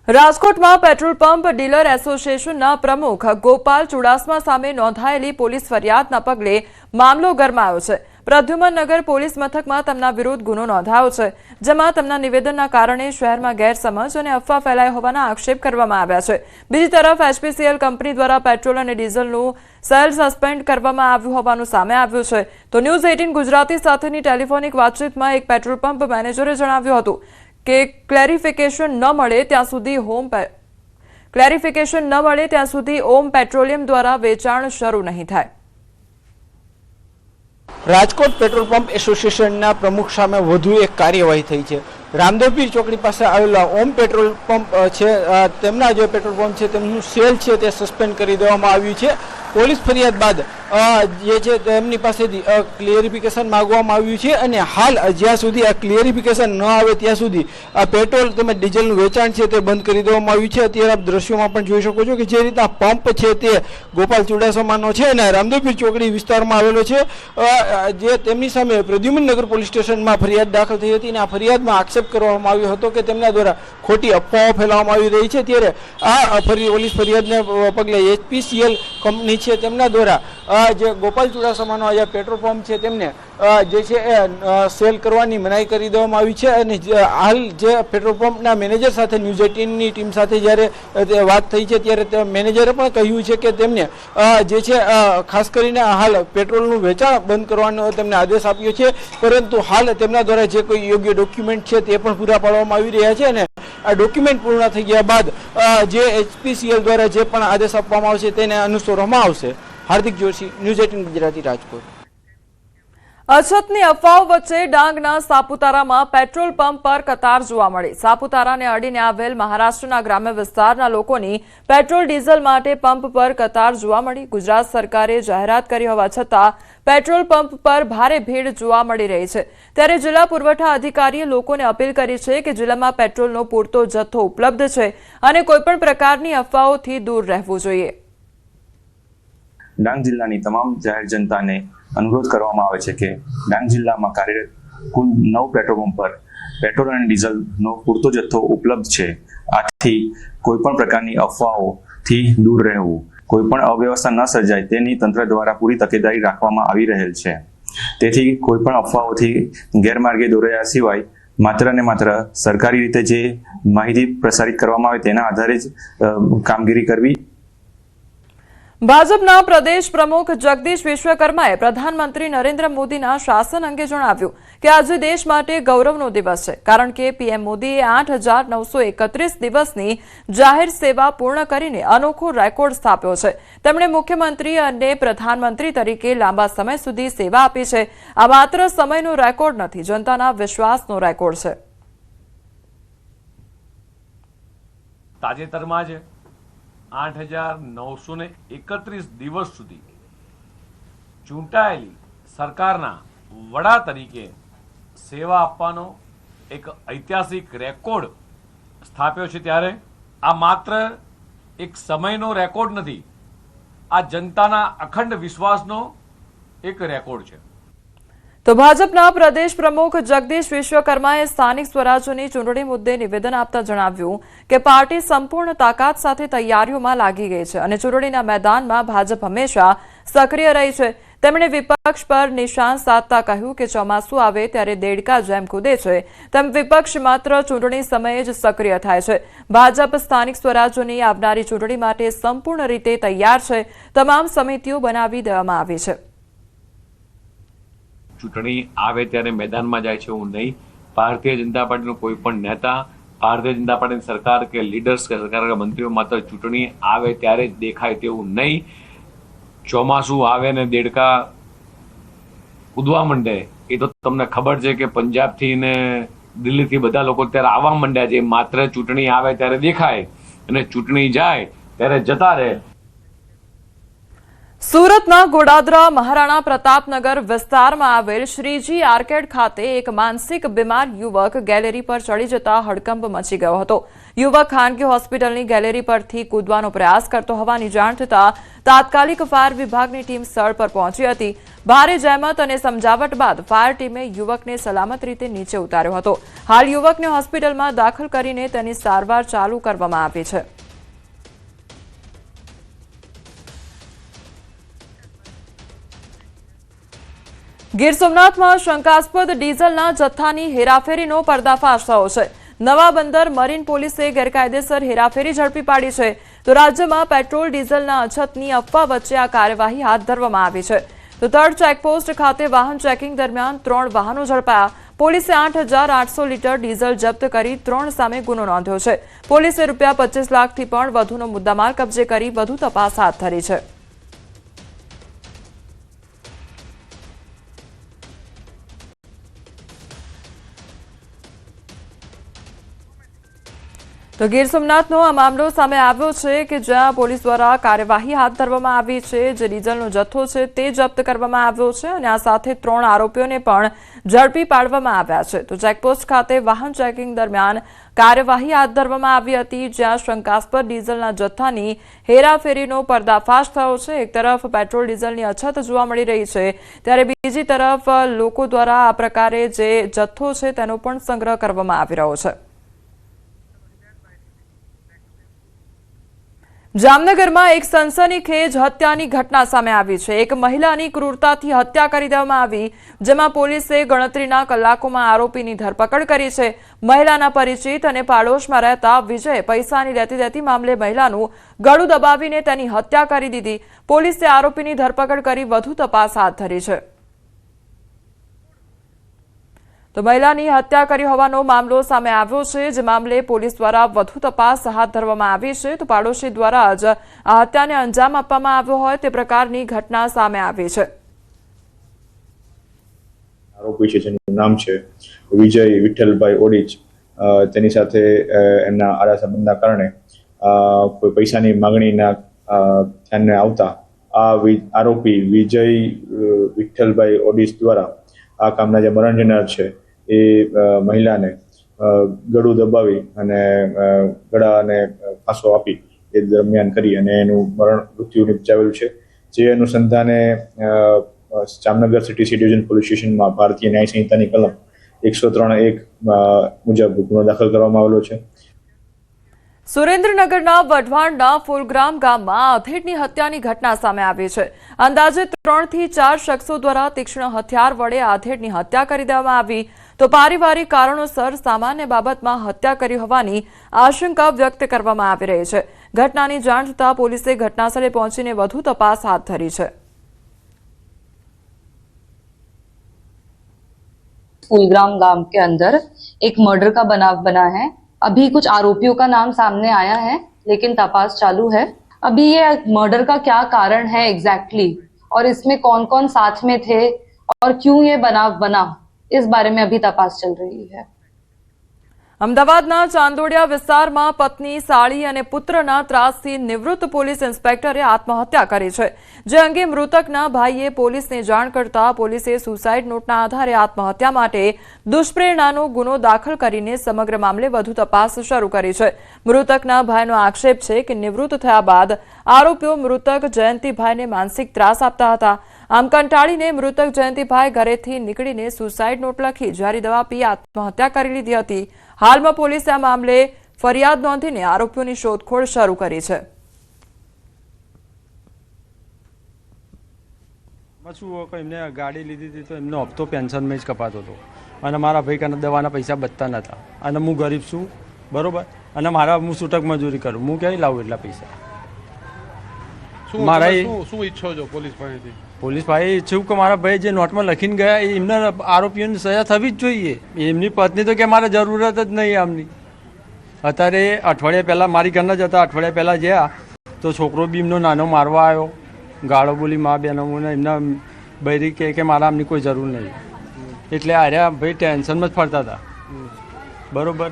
રાજકોટમાં petrol pump dealer એસોસિએશનના પ્રમુખ ગોપાલ ચુડાસમા સામે નોંધાયેલી પોલીસ ફરિયાદના પગલે મામલો ગરમાયો છે। પ્રદ્યુમનનગર પોલીસ મથકમાં તેમના વિરુદ્ધ ગુનો નોંધાયો છે, જેમાં તેમના નિવેદનના કારણે શહેરમાં ગેરસમજ અને અફવા ફેલાઈ હોવાના આક્ષેપ કરવામાં આવ્યા છે। બીજી તરફ એચપીસીએલ કંપની દ્વારા પેટ્રોલ અને ડીઝલનું સેલ સસ્પેન્ડ કરવામાં આવ્યું હોવાનું સામે આવ્યું છે। તો ન્યૂઝ 18 ગુજરાતી સાથેની ટેલિફોનિક વાતચીતમાં એક પેટ્રોલ પંપ મેનેજરે જણાવ્યું હતું કે ક્લેરિફિકેશન ન મળે ત્યાં સુધી ઓમ પેટ્રોલિયમ દ્વારા વેચાણ શરૂ નહીં થાય। રાજકોટ પેટ્રોલ પંપ એસોસિએશનના પ્રમુખ સામે વધુ એક કાર્યવાહી થઈ છે। રામદેવપીર ચોકડી પાસે આવેલા ઓમ પેટ્રોલ પંપ છે, તેમના જે પેટ્રોલ પંપ છે તેમનું સેલ છે તે સસ્પેન્ડ કરી દેવામાં આવ્યું છે। પોલીસ ફરિયાદ બાદ જે છે તેમની પાસેથી ક્લિયરિફિકેશન માંગવામાં આવ્યું છે અને હાલ જ્યાં સુધી આ ક્લિયરિફિકેશન ન આવે ત્યાં સુધી આ પેટ્રોલ તેમજ ડીઝલનું વેચાણ છે તે બંધ કરી દેવામાં આવ્યું છે। અત્યારે આપ દ્રશ્યોમાં પણ જોઈ શકો છો કે જે રીતના પંપ છે તે ગોપાલ ચુડાસમાનો છે અને રામદેવપીર ચોકડી વિસ્તારમાં આવેલો છે, જે તેમની સામે પ્રદ્યુમનનગર પોલીસ સ્ટેશનમાં ફરિયાદ દાખલ થઈ હતી અને આ ફરિયાદમાં આક્ષેપ કરવામાં આવ્યો હતો કે તેમના દ્વારા ખોટી અફવાઓ ફેલાવવામાં આવી રહી છે। ત્યારે આ પોલીસ ફરિયાદને પગલે એચપીસીએલ કંપની છે તેમના દ્વારા જે ગોપાલ ચુડાસમાનો જે પેટ્રોલ પંપ છે તેમને જે છે એ સેલ કરવાની મનાઈ કરી દેવામાં આવી છે અને હાલ જે પેટ્રોલ પંપના મેનેજર સાથે ન્યૂઝ 18ની ટીમ સાથે જ્યારે વાત થઈ છે ત્યારે મેનેજરે પણ કહ્યું છે કે તેમને જે છે ખાસ કરીને હાલ પેટ્રોલનું વેચાણ બંધ કરવાનો તેમને આદેશ આપ્યો છે, પરંતુ હાલ તેમના દ્વારા જે કોઈ યોગ્ય ડોક્યુમેન્ટ છે તે પણ પૂરા પાડવામાં આવી રહ્યા છે અને આ ડોક્યુમેન્ટ પૂર્ણ થઈ ગયા બાદ જે એચપીસીએલ દ્વારા જે પણ આદેશ આપવામાં આવશે તેને અનુસરવામાં આવશે। હાર્દિક જોશી, ન્યૂઝ 18 ગુજરાતી, રાજકોટ। અછતની અફવાઓ વચ્ચે ડાંગના સાપુતારામાં પેટ્રોલ પંપ પર કતાર જોવા મળી। સાપુતારાને અડીને આવેલ મહારાષ્ટ્રના ગ્રામ્ય વિસ્તારના લોકોની પેટ્રોલ ડીઝલ માટે પંપ પર કતાર જોવા મળી। ગુજરાત સરકારે જાહેરાત કરી હોવા છતાં પેટ્રોલ પંપ પર ભારે ભીડ જોવા મળી રહી છે। ત્યારે જિલ્લા પુરવઠા અધિકારીએ લોકોને અપીલ કરી છે કે જિલ્લામાં પેટ્રોલનો પૂરતો જથ્થો ઉપલબ્ધ છે અને કોઈપણ પ્રકારની અફવાઓથી દૂર રહેવું જોઈએ। ડાંગ જિલ્લાની તમામ જાહેર જનતાને અનુરોધ કરવામાં આવે છે કે ડાંગ જિલ્લામાં કાર્યરત કુલ 9 પેટ્રોલ પંપ પર પેટ્રોલ અને ડીઝલનો પૂરતો જથ્થો ઉપલબ્ધ છે। આથી કોઈપણ પ્રકારની અફવાઓથી દૂર રહેવું, કોઈપણ અવ્યવસ્થા ન સર્જાય તેની તંત્ર દ્વારા પૂરી તકેદારી રાખવામાં આવી રહેલ છે। તેથી કોઈપણ અફવાઓથી ગેરમાર્ગે દોરાયા સિવાય માત્ર ને માત્ર સરકારી રીતે જે માહિતી પ્રસારિત કરવામાં આવે તેના આધારે જ કામગીરી કરવી। ભાજપના પ્રદેશ પ્રમુખ જગદીશ વિશ્વકર્માએ પ્રધાનમંત્રી નરેન્દ્ર મોદીના શાસન અંગે જણાવ્યું કે આજે દેશ માટે ગૌરવનો દિવસ છે, કારણ કે પીએમ મોદીએ 8,931 દિવસની જાહેર સેવા પૂર્ણ કરીને અનોખો રેકોર્ડ સ્થાપ્યો છે। તેમણે મુખ્યમંત્રી અને પ્રધાનમંત્રી તરીકે લાંબા સમય સુધી સેવા આપી છે। આ માત્ર સમયનો રેકોર્ડ નથી, જનતાના વિશ્વાસનો રેકોર્ડ છે। તાજેતરમાં જ 8,931 દિવસ સુધી ચૂંટાયેલી સરકારના વડા તરીકે સેવા આપવાનો એક ઐતિહાસિક રેકોર્ડ સ્થાપ્યો છે। ત્યારે આ માત્ર એક સમયનો રેકોર્ડ નથી, આ જનતાના અખંડ વિશ્વાસનો એક રેકોર્ડ છે। તો ભાજપના પ્રદેશ પ્રમુખ જગદીશ વિશ્વકર્માએ સ્થાનિક સ્વરાજ્યની ચૂંટણી મુદ્દે નિવેદન આપતા જણાવ્યું કે પાર્ટી સંપૂર્ણ તાકાત સાથે તૈયારીઓમાં લાગી ગઈ છે અને ચૂંટણીના મેદાનમાં ભાજપ હંમેશા સક્રિય રહી છે। તેમણે વિપક્ષ પર નિશાન સાધતા કહ્યું કે ચોમાસું આવે ત્યારે દેડકા જેમ કૂદે છે તેમ વિપક્ષ માત્ર ચૂંટણી સમયે જ સક્રિય થાય છે। ભાજપ સ્થાનિક સ્વરાજ્યની આવનારી ચૂંટણી માટે સંપૂર્ણ રીતે તૈયાર છે। તમામ સમિતિઓ બનાવી દેવામાં આવી છે। ચૂંટણી આવે ત્યારે મેદાનમાં જાય છે એવું નહીં। ભારતીય જનતા પાર્ટીનો કોઈ પણ નેતા, ભારતીય જનતા પાર્ટીની સરકાર કે લીડર્સ કે સરકાર કે મંત્રીઓ માત્ર ચૂંટણી આવે ત્યારે જ દેખાય તેવું નહીં। ચોમાસું આવે ને દેડકા કૂદવા માંડે એ તો તમને ખબર છે કે પંજાબથી ને દિલ્હીથી બધા લોકો ત્યારે આવવા માંડ્યા છે। માત્ર ચૂંટણી આવે ત્યારે દેખાય અને ચૂંટણી જાય ત્યારે જતા રહે। સુરતના ગોડાદરા મહારાણા પ્રતાપનગર વિસ્તારમાં આવેલ શ્રીજી આર્કેડ ખાતે એક માનસિક બીમાર યુવક ગેલેરી પર ચડી જતા હડકંપ મચી ગયો હતો। યુવક ખાનગી હોસ્પિટલની ગેલેરી પરથી કૂદવાનો પ્રયાસ કરતો હોવાની જાણ થતાં તાત્કાલિક ફાયર વિભાગની ટીમ સ્થળ પર પહોંચી હતી। ભારે જહેમત અને સમજાવટ બાદ ફાયર ટીમે યુવકને સલામત રીતે નીચે ઉતાર્યો હતો. હાલ યુવકને હોસ્પિટલમાં દાખલ કરીને તેની સારવાર ચાલુ કરવામાં આવી છે. ગીર સોમનાથમાં શંકાસ્પદ ડીઝલના જથ્થાની હેરાફેરીનો પર્દાફાશ થયો છે. નવા બંદર મરીન પોલીસે ગેરકાયદેસર હેરાફેરી ઝડપી પાડી છે. તો રાજ્યમાં પેટ્રોલ ડીઝલના અછતની અફવા વચ્ચે આ કાર્યવાહી હાથ ધરવામાં આવી છે. તો તળ ચેકપોસ્ટ ખાતે વાહન ચેકિંગ દરમિયાન 3 વાહનો ઝડપાયા. પોલીસે 8,800 લીટર ડીઝલ જપ્ત કરી 3 સામે ગુનો નોંધ્યો છે. પોલીસે ₹25 લાખથી પણ વધુનો મુદ્દામાલ કબજે કરી વધુ તપાસ હાથ ધરી છે. તો ગીર સોમનાથનો આ મામલો સામે આવ્યો છે કે જ્યાં પોલીસ દ્વારા કાર્યવાહી હાથ ધરવામાં આવી છે. જે ડીઝલનો જથ્થો છે તે જપ્ત કરવામાં આવ્યો છે અને આ સાથે 3 આરોપીઓને પણ ઝડપી પાડવામાં આવ્યા છે. તો ચેકપોસ્ટ ખાતે વાહન ચેકિંગ દરમિયાન કાર્યવાહી હાથ ધરવામાં આવી હતી, જ્યાં શંકાસ્પદ ડીઝલના જથ્થાની હેરાફેરીનો પર્દાફાશ થયો છે. એક તરફ પેટ્રોલ ડીઝલની અછત જોવા મળી રહી છે, ત્યારે બીજી તરફ લોકો દ્વારા આ પ્રકારે જે જથ્થો છે તેનો પણ સંગ્રહ કરવામાં આવી રહ્યો છે. જામનગરમાં એક સનસનીખેજ હત્યાની ઘટના સામે આવી છે. એક મહિલાની ક્રૂરતાથી હત્યા કરી દેવામાં આવી, જેમાં પોલીસે ગણતરીના કલાકોમાં આરોપીની ધરપકડ કરી છે. મહિલાના પરિચિત અને પાડોશમાં રહેતા વિજય પૈસાની લેતી મામલે મહિલાનું ગળું દબાવીને તેની હત્યા કરી દીધી. પોલીસે આરોપીની ધરપકડ કરી વધુ તપાસ હાથ ધરી છે. તો મહિલાની હત્યા કરી હોવાનો મામલો સામે આવ્યો છે, જે મામલે પોલીસ દ્વારા વધુ તપાસ હાથ ધરવામાં આવી છે. તો પાડોશી દ્વારા જ આ હત્યાને અંજામ આપવામાં આવ્યો હોય તે પ્રકારની ઘટના સામે આવી છે. આરોપી છે જેનું નામ છે વિજય વિઠ્ઠલભાઈ ઓડિચ. તેની સાથે એમના આડા સંબંધના કારણે કોઈ પૈસાની માંગણીના ધ્યાને આવતા આ આરોપી વિજય વિઠ્ઠલભાઈ ઓડિચ દ્વારા આ કામના જે મરણ જનાર છે એ મહિલાને ગળું દબાવી અને ગળા અને ફાંસો આપી એ દરમિયાન કરી અને એનું મૃત્યુ નિપજાવેલું છે. જે અનુસંધાને Jamnagar city C division police સ્ટેશનમાં ભારતીય ન્યાય સંહિતાની કલમ 103(1) મુજબ ગુનો દાખલ કરવામાં આવેલો છે. સુરેન્દ્રનગરના વઢવાણના ફૂલગ્રામ ગામમાં આધેડની હત્યાની ઘટના સામે આવી છે. અંદાજે 3 થી 4 શખ્સો દ્વારા તીક્ષ્ણ હથિયાર વડે આધેડની હત્યા કરી દેવામાં આવી. તો પારિવારિક કારણોસર સામાન્ય બાબતમાં હત્યા કરી હોવાની આશંકા વ્યક્ત કરવામાં આવી રહી છે. ઘટનાની જાણ થતાં પોલીસે ઘટનાસ્થળે પહોંચીને વધુ તપાસ હાથ ધરી છે. फूलग्राम गांव के अंदर एक मर्डर का बनाव बना है. अभी कुछ आरोपियों का नाम सामने आया है, लेकिन तपास चालू है. अभी ये मर्डर का क्या कारण है एग्जैक्टली और इसमें कौन कौन साथ में थे और क्यों ये बनाव बना, इस बारे में अभी तपास चल रही है. અમદાવાદના ચાંદોડિયા વિસ્તારમાં પત્ની, સાળી અને પુત્રના ત્રાસથી નિવૃત્ત પોલીસ ઇન્સ્પેક્ટરે આત્મહત્યા કરી છે. જે અંગે મૃતકના ભાઈએ પોલીસને જાણ કરતા પોલીસે સુસાઇડ નોટના આધારે આત્મહત્યા માટે દુષ્પ્રેરણાનો ગુનો દાખલ કરીને સમગ્ર મામલે વધુ તપાસ શરૂ કરી છે. મૃતકના ભાઈનો આક્ષેપ છે કે નિવૃત્ત થયા બાદ આરોપીઓ મૃતક જયંતિભાઈને માનસિક ત્રાસ આપતા હતા. આમ કંટાળીને મૃતક જયંતિભાઈ ઘરેથી નીકળીને સુસાઇડ નોટ લખી ઝેરી દવા પી આત્મહત્યા કરી લીધી હતી. હાલમાં પોલીસે આ મામલે ફરિયાદ નોંધીને આરોપીઓની શોધખોળ શરૂ કરી છે. શું એમને ગાડી લીધી હતી તો એમનો હપ્તો પેન્શનમાં જ કપાતો હતો અને મારા ભાઈ કને દવાના પૈસા બચતા નહોતા અને હું ગરીબ છું, બરોબર, અને હું છૂટક મજૂરી કરું, હું ક્યાંય લાવું એટલા પૈસા. મારા શું ઈચ્છો છો પોલીસ પાસેથી? પોલીસ ભાઈ ઈચ્છું કે મારા ભાઈ જે નોટમાં લખીને ગયા એ એમના આરોપીઓની સજા થવી જ જોઈએ. એમની પત્ની તો કે મારે જરૂરત જ નહીં આમની. અત્યારે અઠવાડિયા પહેલાં મારી ઘરના જ હતા, અઠવાડિયા પહેલાં ગયા તો છોકરો બી એમનો નાનો મારવા આવ્યો, ગાળો બોલી મા બહેનોને એમના બૈરી કે મારા આમની કોઈ જરૂર નહીં. એટલે આર્યા ભાઈ ટેન્શનમાં જ ફરતા હતા, બરોબર.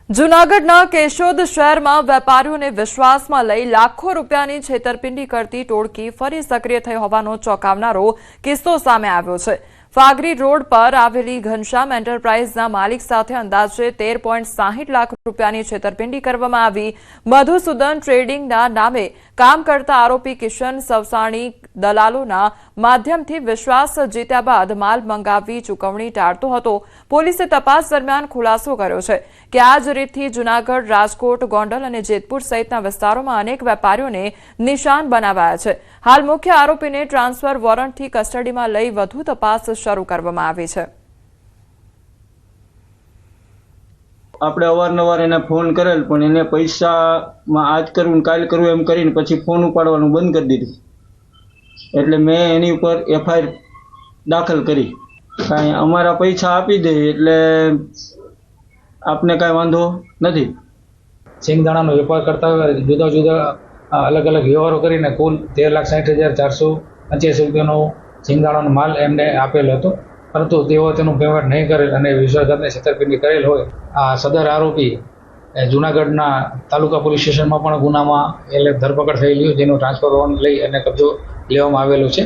જૂનાગઢના કેશોદ શહેરમાં વેપારીઓને વિશ્વાસમાં લઈ લાખો રૂપિયાની છેતરપિંડી કરતી ટોળકી ફરી સક્રિય થઈ હોવાનો ચોંકાવનારો કિસ્સો સામે આવ્યો છે. ફાગરી રોડ પર આવેલી ઘનશ્યામ એન્ટરપ્રાઇઝના માલિક સાથે અંદાજે 13.60 લાખ રૂપિયાની છેતરપિંડી કરવામાં આવી. મધુસૂદન ટ્રેડિંગના નામે કામ કરતા આરોપી કિશન સવસાણી દલાલોના માધ્યમથી વિશ્વાસ જીત્યા બાદ માલ મંગાવી ચૂકવણી ટાળતો હતો. પોલીસે તપાસ દરમિયાન ખુલાસો કર્યો છે કે આ જ રીતથી જૂનાગઢ, રાજકોટ, ગોંડલ અને જેતપુર સહિતના વિસ્તારોમાં અનેક વેપારીઓને નિશાન બનાવાયા છે. હાલ મુખ્ય આરોપીને ટ્રાન્સફર વોરંટથી કસ્ટડીમાં લઈ વધુ તપાસ શરૂ કરવામાં આવી છે. આપણે અવારનવાર એને ફોન કરેલ, પણ એને પૈસામાં આજ કરવું કાલ કરવું એમ કરીને પછી ફોન ઉપાડવાનું બંધ કરી દીધું. એટલે મેં એની ઉપર એફઆઈઆર દાખલ કરી. કાંઈ અમારા પૈસા આપી દે એટલે આપને કાંઈ વાંધો નથી. સિંગદાણાનો વેપાર કરતા હોય જુદા જુદા અલગ અલગ વ્યવહારો કરીને કુલ 13,60,485 રૂપિયાનો સિંગદાણાનો માલ એમને આપેલો હતો, પરંતુ તેઓ તેનું પેમેન્ટ નહીં કરેલ અને વિશ્વાસઘાતને છેતરપિંડી કરેલ હોય. આ સદર આરોપી જૂનાગઢના તાલુકા પોલીસ સ્ટેશનમાં પણ ગુનામાં એટલે ધરપકડ થયેલી હોય, જેનું ટ્રાન્સફર વોરંટ લઈ અને કબજો લેવામાં આવેલો છે.